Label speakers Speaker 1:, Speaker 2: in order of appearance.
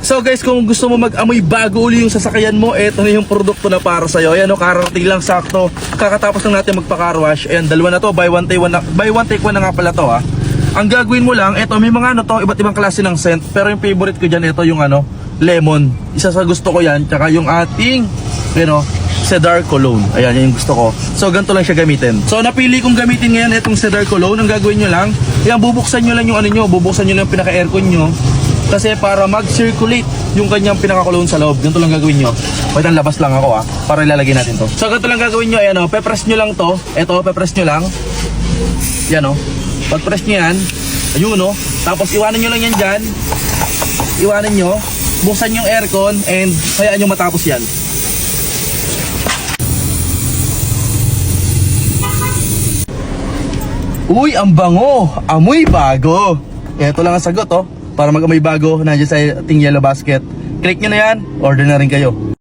Speaker 1: So guys, kung gusto mo mag-amoy bago uli yung sasakyan mo, eto na yung produkto na para sa'yo. Ayan o, kararating lang sakto. Kakatapos lang natin magpa-car wash. Ayan, dalawa na to, buy one take one na nga pala to ha. Ang gagawin mo lang, eto may mga ano to, iba't ibang klase ng scent. Pero yung favorite ko dyan, eto yung ano, lemon. Isa sa gusto ko yan, tsaka yung ating, Cedar Cologne. Ayan, yan yung gusto ko. So, ganito lang siya gamitin. So, napili kong gamitin ngayon itong Cedar Cologne. Ang gagawin nyo lang, yan, bubuksan nyo lang yung ano nyo, bubuksan nyo lang yung pinaka-aircon nyo. Kasi para mag-circulate yung kanyang pinaka-cologne sa loob. Ganito lang gagawin nyo. Wait, labas lang ako para ilalagay natin to. So, ganito lang gagawin nyo. Ayan o, pe-press nyo lang to. Ito, pe-press nyo lang. Yan o. Pag-press nyo yan, ayun o. Tapos, iwanan nyo lang yan dyan. Iwanan nyo. Buksan yung aircon and hayaan nyo matapos yan. Uy, ang bango! Amoy bago! Ito lang ang sagot para mag-amoy bago, nandiyan sa ating yellow basket. Click nyo na yan, order na rin kayo.